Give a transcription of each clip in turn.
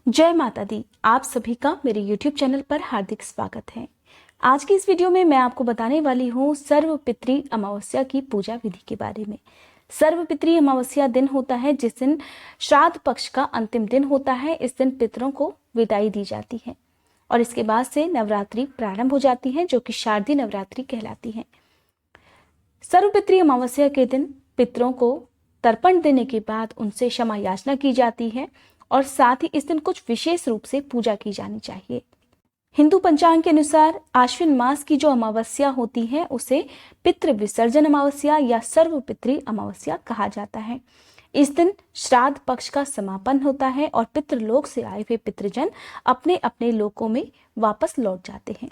जय माता दी। आप सभी का मेरे YouTube चैनल पर हार्दिक स्वागत है। आज की इस वीडियो में मैं आपको बताने वाली हूँ सर्वपितृ अमावस्या की पूजा विधि के बारे में। सर्वपितृ अमावस्या दिन होता है जिस दिन श्राद्ध पक्ष का अंतिम दिन होता है। इस दिन पितरों को विदाई दी जाती है और इसके बाद से नवरात्रि प्रारंभ हो जाती है, जो कि शारदीय नवरात्रि कहलाती है। सर्वपितृ अमावस्या के दिन पितरों को तर्पण देने के बाद उनसे क्षमा याचना की जाती है और साथ ही इस दिन कुछ विशेष रूप से पूजा की जानी चाहिए। हिंदू पंचांग के अनुसार आश्विन मास की जो अमावस्या होती है उसे पितृ विसर्जन अमावस्या या सर्वपितृ अमावस्या कहा जाता है। इस दिन श्राद्ध पक्ष का समापन होता है और पितृलोक से आए हुए पितृजन अपने अपने लोकों में वापस लौट जाते हैं।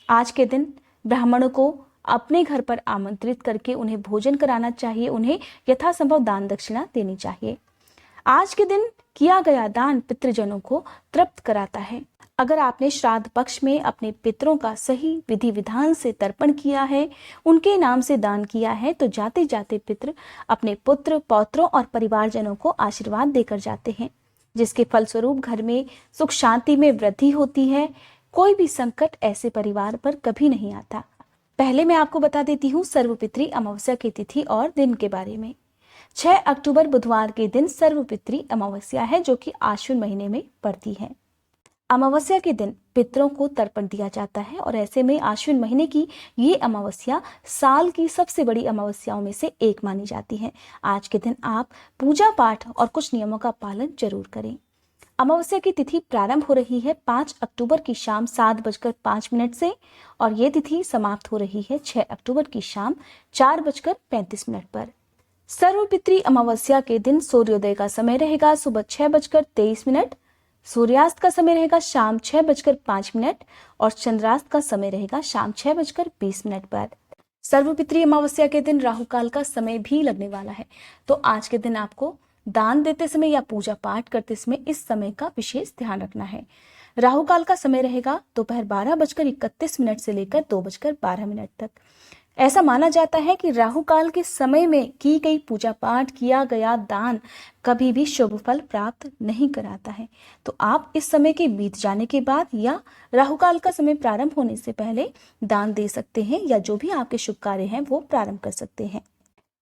आज के दिन ब्राह्मणों को अपने घर पर आमंत्रित करके उन्हें भोजन कराना चाहिए। उन्हें यथासंभव दान दक्षिणा देनी चाहिए। आज के दिन किया गया दान पितृजनों को तृप्त कराता है। अगर आपने श्राद्ध पक्ष में अपने पितरों का सही विधि विधान से तर्पण किया है, उनके नाम से दान किया है, तो जाते जाते पितृ अपने पुत्र पौत्रों और परिवारजनों को आशीर्वाद देकर जाते हैं, जिसके फलस्वरूप घर में सुख शांति में वृद्धि होती है। कोई भी संकट ऐसे परिवार पर कभी नहीं आता। पहले मैं आपको बता देती हूँ सर्वपितृ अमावस्या की तिथि और दिन के बारे में। 6 अक्टूबर बुधवार के दिन सर्वपितृ अमावस्या है, जो कि आश्विन महीने में पड़ती है। अमावस्या के दिन पितरों को तर्पण दिया जाता है और ऐसे में आश्विन महीने की ये अमावस्या साल की सबसे बड़ी अमावस्याओं में से एक मानी जाती है। आज के दिन आप पूजा पाठ और कुछ नियमों का पालन जरूर करें। अमावस्या की तिथि प्रारंभ हो रही है 5 अक्टूबर की शाम 7:05 से और ये तिथि समाप्त हो रही है 6 अक्टूबर की शाम 4:35 पर। सर्वपितृ अमावस्या के दिन सूर्योदय का समय रहेगा सुबह 6:23, सूर्यास्त का समय रहेगा शाम 6:05 और चंद्रास्त का समय रहेगा शाम 6:20 पर। सर्वपितृ अमावस्या के दिन राहु काल का समय भी लगने वाला है, तो आज के दिन आपको दान देते समय या पूजा पाठ करते समय इस समय का विशेष ध्यान रखना है। राहु काल का समय रहेगा दोपहर 12:31 से लेकर 2:12 तक। ऐसा माना जाता है कि राहु काल के समय में की गई पूजा पाठ, किया गया दान कभी भी शुभ फल प्राप्त नहीं कराता है। तो आप इस समय के बीत जाने के बाद या राहु काल का समय प्रारंभ होने से पहले दान दे सकते हैं या जो भी आपके शुभ कार्य हैं वो प्रारंभ कर सकते हैं।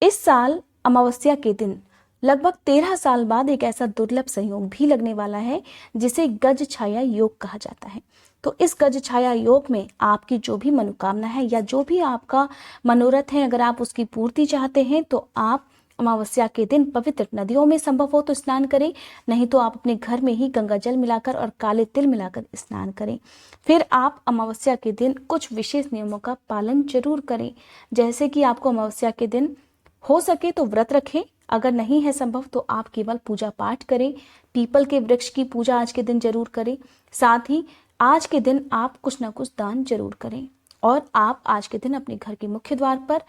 इस साल अमावस्या के दिन लगभग 13 साल बाद एक ऐसा दुर्लभ संयोग भी लगने वाला है जिसे गज छाया योग कहा जाता है। तो इस गज छाया योग में आपकी जो भी मनोकामना है या जो भी आपका मनोरथ है, अगर आप उसकी पूर्ति चाहते हैं तो आप अमावस्या के दिन पवित्र नदियों में संभव हो तो स्नान करें, नहीं तो आप अपने घर में ही गंगा जल मिलाकर और काले तिल मिलाकर स्नान करें। फिर आप अमावस्या के दिन कुछ विशेष नियमों का पालन जरूर करें, जैसे कि आपको अमावस्या के दिन हो सके तो व्रत रखें, अगर नहीं है संभव तो आप केवल पूजा पाठ करें। पीपल के वृक्ष की पूजा आज के दिन जरूर करें। साथ ही आज के दिन आप कुछ ना कुछ दान जरूर करें और आप आज के दिन अपने घर के मुख्य द्वार पर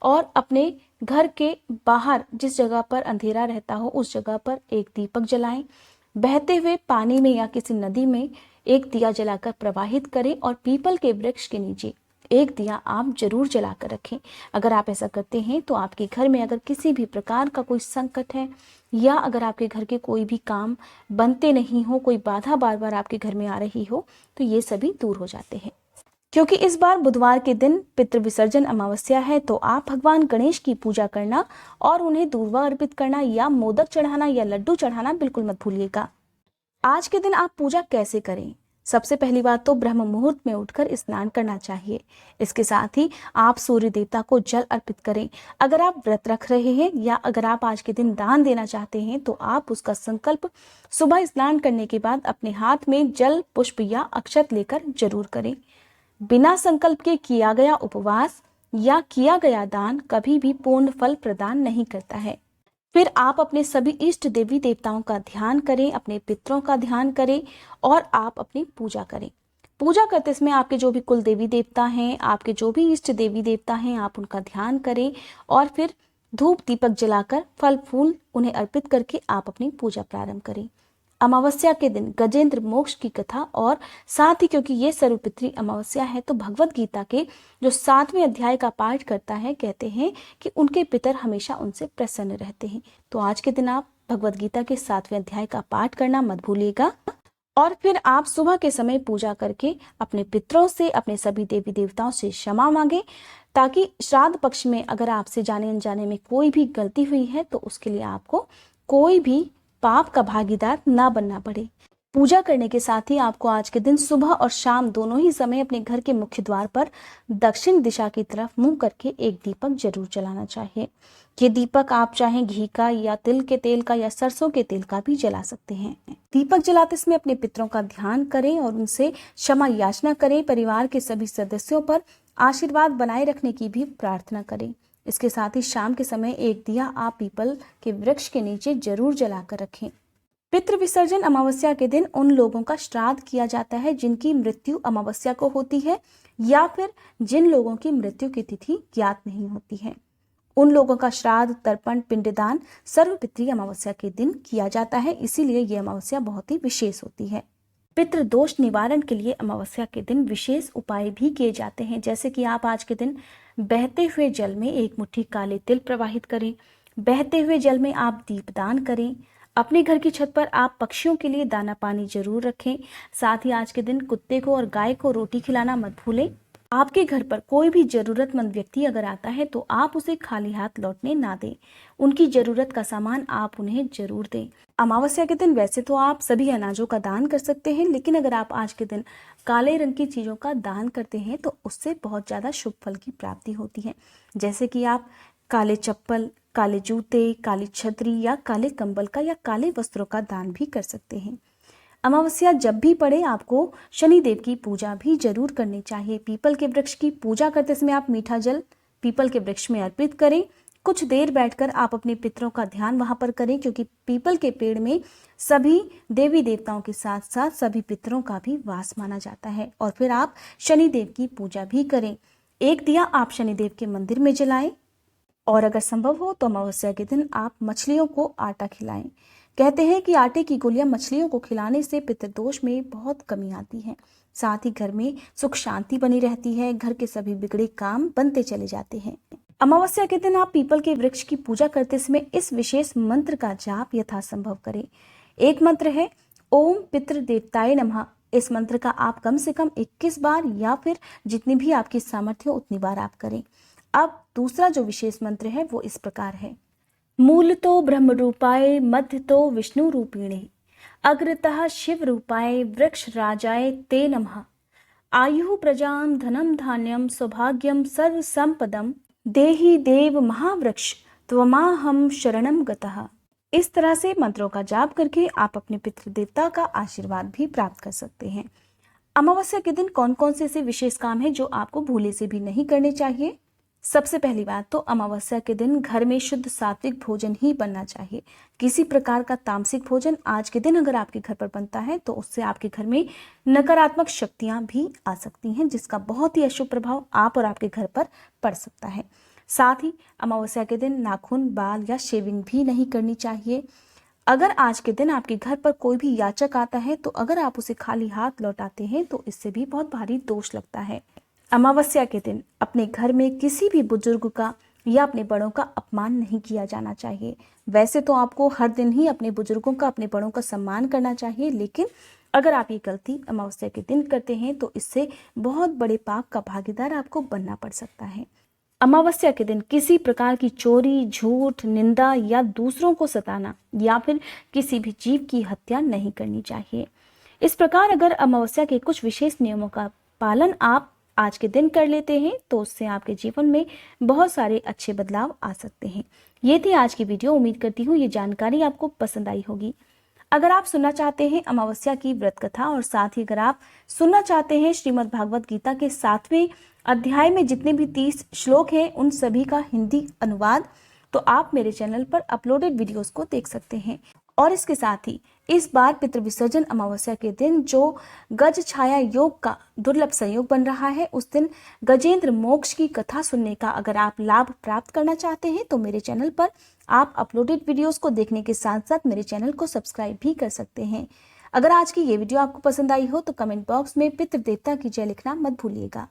और अपने घर के बाहर जिस जगह पर अंधेरा रहता हो उस जगह पर एक दीपक जलाएं। बहते हुए पानी में या किसी नदी में एक दिया जलाकर प्रवाहित करें और पीपल के वृक्ष के नीचे एक दिया आप जरूर जलाकर रखें। अगर आप ऐसा करते हैं तो आपके घर में अगर किसी भी प्रकार का कोई संकट है या अगर आपके घर के कोई भी काम बनते नहीं हो, कोई बाधा बार बार आपके घर में आ रही हो, तो ये सभी दूर हो जाते हैं। क्योंकि इस बार बुधवार के दिन पितृ विसर्जन अमावस्या है, तो आप भगवान गणेश की पूजा करना और उन्हें दूर्वा अर्पित करना या मोदक चढ़ाना या लड्डू चढ़ाना बिल्कुल मत भूलिएगा। आज के दिन आप पूजा कैसे करें? सबसे पहली बात तो ब्रह्म मुहूर्त में उठकर स्नान करना चाहिए। इसके साथ ही आप सूर्य देवता को जल अर्पित करें। अगर आप व्रत रख रहे हैं या अगर आप आज के दिन दान देना चाहते हैं तो आप उसका संकल्प सुबह स्नान करने के बाद अपने हाथ में जल, पुष्प या अक्षत लेकर जरूर करें। बिना संकल्प के किया गया उपवास या किया गया दान कभी भी पूर्ण फल प्रदान नहीं करता है। फिर आप अपने सभी इष्ट देवी देवताओं का ध्यान करें, अपने पितरों का ध्यान करें और आप अपनी पूजा करें। पूजा करते समय आपके जो भी कुल देवी देवता हैं, आपके जो भी इष्ट देवी देवता हैं, आप उनका ध्यान करें और फिर धूप दीपक जलाकर फल फूल उन्हें अर्पित करके आप अपनी पूजा प्रारंभ करें। अमावस्या के दिन गजेंद्र मोक्ष की कथा और साथ ही क्योंकि ये सर्वपितृ अमावस्या है तो भगवत गीता के जो 7वें अध्याय का पाठ करता है कहते हैं कि उनके पितर हमेशा उनसे प्रसन्न रहते हैं। तो आज के दिन आप भगवत गीता के 7वें अध्याय का पाठ करना मत भूलिएगा। और फिर आप सुबह के समय पूजा करके अपने पितरों से, अपने सभी देवी देवताओं से क्षमा मांगे, ताकि श्राद्ध पक्ष में अगर आपसे जाने अनजाने में कोई भी गलती हुई है तो उसके लिए आपको कोई भी पाप का भागीदार ना बनना पड़े। पूजा करने के साथ ही आपको आज के दिन सुबह और शाम दोनों ही समय अपने घर के मुख्य द्वार पर दक्षिण दिशा की तरफ मुंह करके एक दीपक जरूर जलाना चाहिए। ये दीपक आप चाहें घी का या तिल के तेल का या सरसों के तेल का भी जला सकते हैं। दीपक जलाते समय अपने पितरों का ध्यान करें और उनसे क्षमा याचना करें। परिवार के सभी सदस्यों पर आशीर्वाद बनाए रखने की भी प्रार्थना करें। इसके साथ ही शाम के समय एक दिया आप पीपल के वृक्ष के नीचे जरूर जलाकर रखें। पितृ विसर्जन अमावस्या के दिन उन लोगों का श्राद्ध किया जाता है जिनकी मृत्यु अमावस्या को होती है या फिर जिन लोगों की मृत्यु की तिथि ज्ञात नहीं होती है। उन लोगों का श्राद्ध, तर्पण, पिंडदान सर्वपितृ अमावस्या के दिन किया जाता है, इसीलिए यह अमावस्या बहुत ही विशेष होती है। पितृ दोष निवारण के लिए अमावस्या के दिन विशेष उपाय भी किए जाते हैं, जैसे कि आप आज के दिन बहते हुए जल में एक मुट्ठी काले तिल प्रवाहित करें। बहते हुए जल में आप दीपदान करें। अपने घर की छत पर आप पक्षियों के लिए दाना पानी जरूर रखें। साथ ही आज के दिन कुत्ते को और गाय को रोटी खिलाना मत भूलें। आपके घर पर कोई भी जरूरतमंद व्यक्ति अगर आता है तो आप उसे खाली हाथ लौटने ना दें। उनकी जरूरत का सामान आप उन्हें जरूर दें। अमावस्या के दिन वैसे तो आप सभी अनाजों का दान कर सकते हैं, लेकिन अगर आप आज के दिन काले रंग की चीजों का दान करते हैं तो उससे बहुत ज्यादा शुभ फल की प्राप्ति होती है, जैसे कि आप काले चप्पल, काले जूते, काली छतरी या काले कंबल का या काले वस्त्रों का दान भी कर सकते हैं। अमावस्या जब भी पड़े आपको शनिदेव की पूजा भी जरूर करनी चाहिए। पीपल के वृक्ष की पूजा करते समय आप मीठा जल पीपल के वृक्ष में अर्पित करें। कुछ देर बैठकर आप अपने पितरों का ध्यान वहां पर करें, क्योंकि पीपल के पेड़ में सभी देवी देवताओं के साथ साथ सभी पितरों का भी वास माना जाता है। और फिर आप शनिदेव की पूजा भी करें। एक दिया आप शनिदेव के मंदिर में जलाएं और अगर संभव हो तो अमावस्या के दिन आप मछलियों को आटा खिलाएं। कहते हैं कि आटे की गोलियां मछलियों को खिलाने से पितृदोष में बहुत कमी आती है। साथ ही घर में सुख शांति बनी रहती है। घर के सभी बिगड़े काम बनते चले जाते हैं। अमावस्या के दिन आप पीपल के वृक्ष की पूजा करते समय इस विशेष मंत्र का जाप यथासंभव करें। एक मंत्र है ओम पितृ देवताय नमः। इस मंत्र का आप कम से कम 21 बार या फिर जितनी भी आपकी सामर्थ्य हो उतनी बार आप करें। अब दूसरा जो विशेष मंत्र है वो इस प्रकार है। मूल तो ब्रह्म रूपाय, मध्य तो विष्णु रूपिणे, अग्रतः शिव रूपाय, वृक्ष राजाय ते नमः। आयु प्रजाम धनम धान्यम सौभाग्यम सर्व संपदम, देहि देव महावृक्ष त्वमाहम शरणम गतः। इस तरह से मंत्रों का जाप करके आप अपने पितृ देवता का आशीर्वाद भी प्राप्त कर सकते हैं। अमावस्या के दिन कौन कौन से ऐसे विशेष काम हैं जो आपको भूले से भी नहीं करने चाहिए। सबसे पहली बात तो अमावस्या के दिन घर में शुद्ध सात्विक भोजन ही बनना चाहिए। किसी प्रकार का तामसिक भोजन आज के दिन अगर आपके घर पर बनता है तो उससे आपके घर में नकारात्मक शक्तियां भी आ सकती हैं, जिसका बहुत ही अशुभ प्रभाव आप और आपके घर पर पड़ सकता है। साथ ही अमावस्या के दिन नाखून, बाल या शेविंग भी नहीं करनी चाहिए। अगर आज के दिन आपके घर पर कोई भी याचक आता है तो अगर आप उसे खाली हाथ लौटाते हैं तो इससे भी बहुत भारी दोष लगता है। अमावस्या के दिन अपने घर में किसी भी बुजुर्ग का या अपने बड़ों का अपमान नहीं किया जाना चाहिए। वैसे तो आपको हर दिन ही अपने बुजुर्गों का, अपने बड़ों का सम्मान करना चाहिए, लेकिन अगर आप ये गलती अमावस्या के दिन करते हैं तो इससे बहुत बड़े पाप का भागीदार आपको बनना पड़ सकता है। अमावस्या के दिन किसी प्रकार की चोरी, झूठ, निंदा या दूसरों को सताना या फिर किसी भी जीव की हत्या नहीं करनी चाहिए। इस प्रकार अगर अमावस्या के कुछ विशेष नियमों का पालन आप आज के दिन कर लेते हैं तो उससे आपके जीवन में बहुत सारे अच्छे बदलाव आ सकते हैं। ये थी आज की वीडियो। उम्मीद करती हूँ ये जानकारी आपको पसंद आई होगी। अगर आप सुनना चाहते हैं अमावस्या की व्रत कथा और साथ ही अगर आप सुनना चाहते हैं श्रीमद् भागवत गीता के 7वें अध्याय में जितने भी 30 श्लोक हैं उन सभी का हिंदी अनुवाद, तो आप मेरे चैनल पर अपलोडेड वीडियोस को देख सकते हैं। और इसके साथ ही इस बार पितृविसर्जन अमावस्या के दिन जो गज छाया योग का दुर्लभ संयोग बन रहा है, उस दिन गजेंद्र मोक्ष की कथा सुनने का अगर आप लाभ प्राप्त करना चाहते हैं तो मेरे चैनल पर आप अपलोडेड वीडियोस को देखने के साथ साथ मेरे चैनल को सब्सक्राइब भी कर सकते हैं। अगर आज की ये वीडियो आपको पसंद आई हो तो कमेंट बॉक्स में पितृ देवता की जय लिखना मत भूलिएगा।